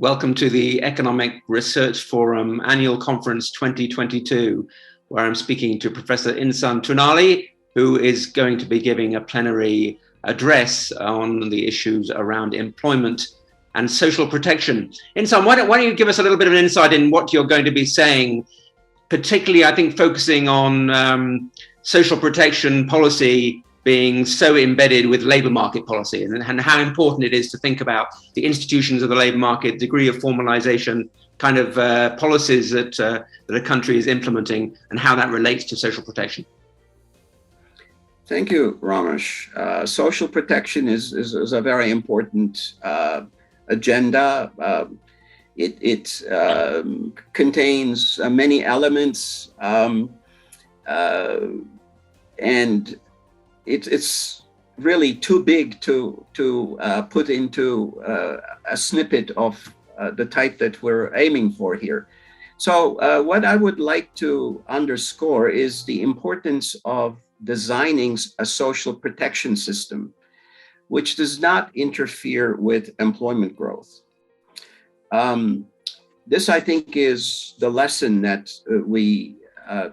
Welcome to the Economic Research Forum Annual Conference 2022, where I'm speaking to Professor Insan Tunali, who is going to be giving a plenary address on the issues around employment and social protection. Insan, why don't you give us a little bit of an insight in what you're going to be saying, particularly, I think, focusing on social protection policy being so embedded with labour market policy, and how important it is to think about the institutions of the labour market, degree of formalisation, kind of policies that a country is implementing, and how that relates to social protection. Thank you, Romesh. Social protection is a very important agenda. It contains many elements, and it's really too big to put into a snippet of the type that we're aiming for here. So what I would like to underscore is the importance of designing a social protection system which does not interfere with employment growth. This, I think, is the lesson that we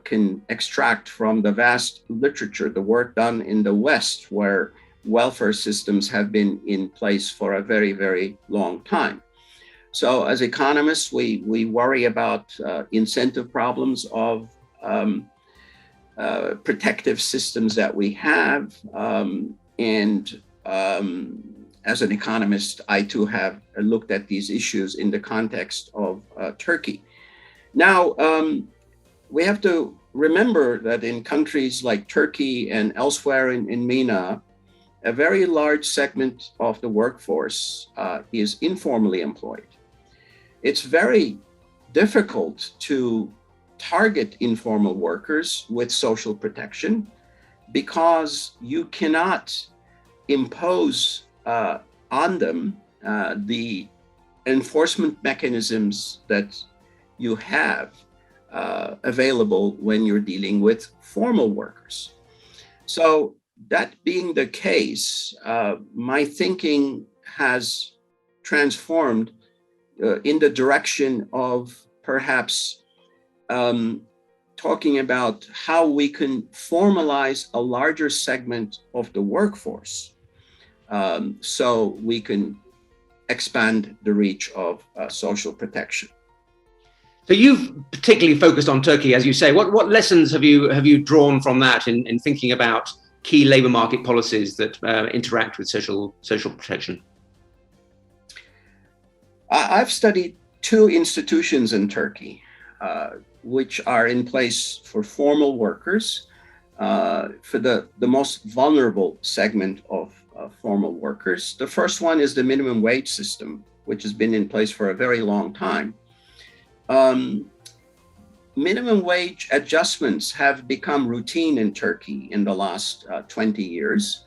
can extract from the vast literature, the work done in the West, where welfare systems have been in place for a very, very long time. So as economists, we worry about incentive problems of protective systems that we have. As an economist, I too have looked at these issues in the context of Turkey. Now, we have to remember that in countries like Turkey and elsewhere in MENA, a very large segment of the workforce is informally employed. It's very difficult to target informal workers with social protection because you cannot impose on them the enforcement mechanisms that you have available when you're dealing with formal workers. So that being the case, my thinking has transformed in the direction of perhaps talking about how we can formalize a larger segment of the workforce so we can expand the reach of social protection. So you've particularly focused on Turkey, as you say. What lessons have you drawn from that in thinking about key labour market policies that interact with social protection? I've studied two institutions in Turkey, which are in place for formal workers, for the most vulnerable segment of formal workers. The first one is the minimum wage system, which has been in place for a very long time. Minimum wage adjustments have become routine in Turkey in the last 20 years.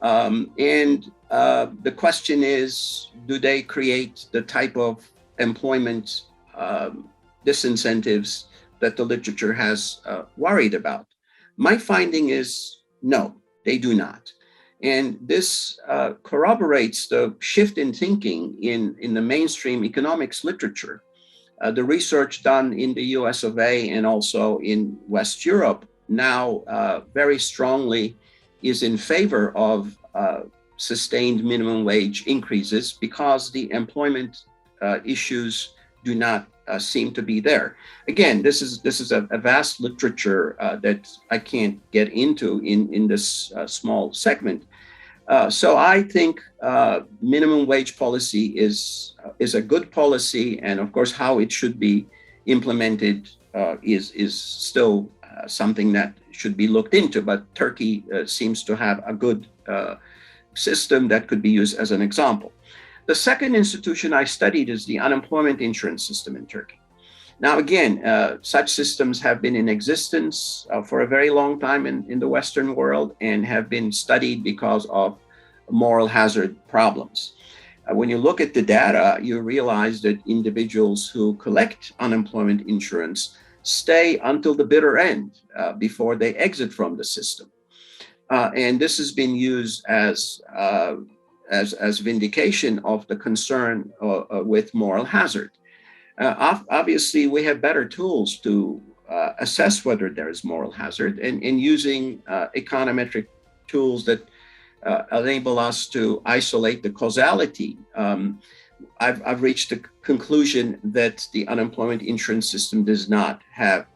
The question is, do they create the type of employment disincentives that the literature has worried about? My finding is no, they do not. And this corroborates the shift in thinking in the mainstream economics literature. The research done in the US of A and also in West Europe now very strongly is in favor of sustained minimum wage increases because the employment issues do not seem to be there. Again, this is a vast literature that I can't get into in this small segment. So I think minimum wage policy is a good policy, and of course how it should be implemented is still something that should be looked into. But Turkey seems to have a good system that could be used as an example. The second institution I studied is the unemployment insurance system in Turkey. Now, again, such systems have been in existence for a very long time in the Western world and have been studied because of moral hazard problems. When you look at the data, you realize that individuals who collect unemployment insurance stay until the bitter end before they exit from the system. And this has been used as as vindication of the concern with moral hazard. Obviously, we have better tools to assess whether there is moral hazard, and in using econometric tools that enable us to isolate the causality. I've reached the conclusion that the unemployment insurance system does not have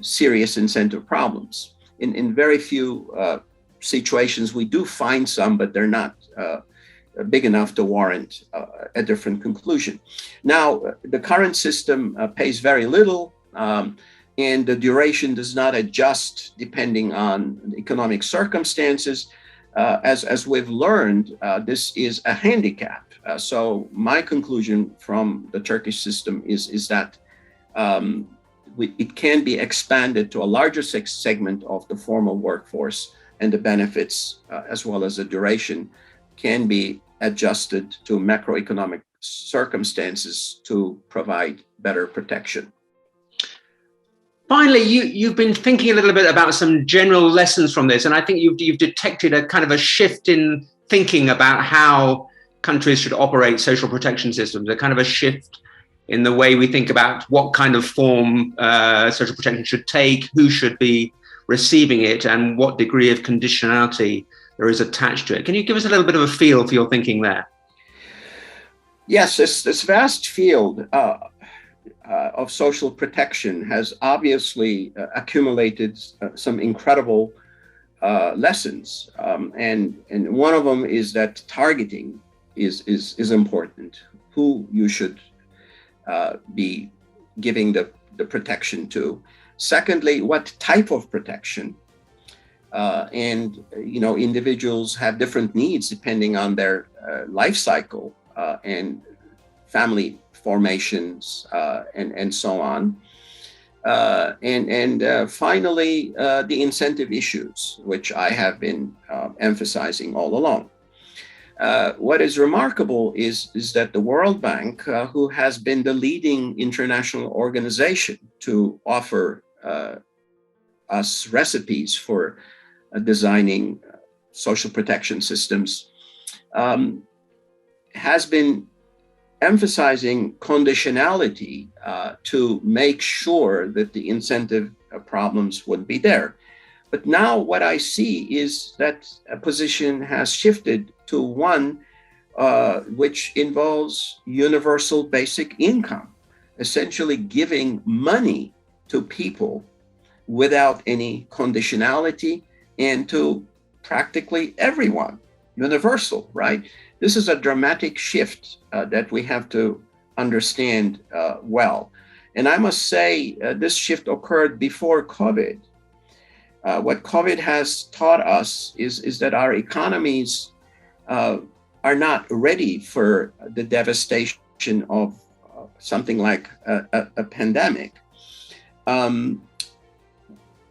serious incentive problems. In very few situations, we do find some, but they're not big enough to warrant a different conclusion. Now, the current system pays very little, and the duration does not adjust depending on economic circumstances. As we've learned, this is a handicap. So my conclusion from the Turkish system is that it can be expanded to a larger segment of the formal workforce, and the benefits as well as the duration can be adjusted to macroeconomic circumstances to provide better protection. Finally, you've been thinking a little bit about some general lessons from this, and I think you've detected a kind of a shift in thinking about how countries should operate social protection systems, a kind of a shift in the way we think about what kind of form social protection should take, who should be receiving it, and what degree of conditionality there is attached to it. Can you give us a little bit of a feel for your thinking there? Yes, this vast field of social protection has obviously accumulated some incredible lessons, and one of them is that targeting is important. Who you should be giving the protection to. Secondly, what type of protection? And individuals have different needs depending on their life cycle and family formations and so on. And finally, the incentive issues, which I have been emphasizing all along. What is remarkable is that the World Bank, who has been the leading international organization to offer us recipes for designing social protection systems, has been emphasizing conditionality to make sure that the incentive problems wouldn't be there. But now what I see is that a position has shifted to one which involves universal basic income, essentially giving money to people without any conditionality and to practically everyone, universal, right? This is a dramatic shift that we have to understand well. And I must say, this shift occurred before COVID. What COVID has taught us is that our economies are not ready for the devastation of something like a pandemic.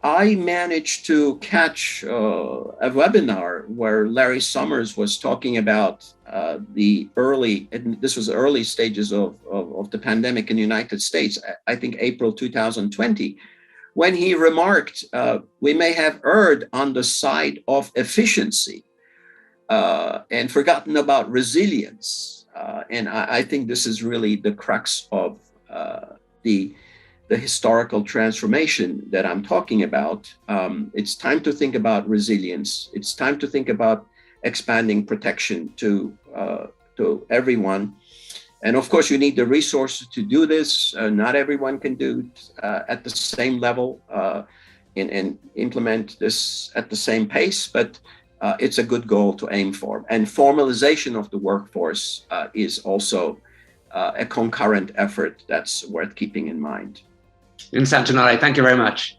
I managed to catch a webinar where Larry Summers was talking about this was early stages of the pandemic in the United States, I think April 2020, when he remarked, we may have erred on the side of efficiency and forgotten about resilience. And I think this is really the crux of the historical transformation that I'm talking about. It's time to think about resilience. It's time to think about expanding protection to everyone. And of course, you need the resources to do this. Not everyone can do it at the same level and implement this at the same pace, but it's a good goal to aim for. And formalization of the workforce is also a concurrent effort that's worth keeping in mind. Insan Tunali, thank you very much.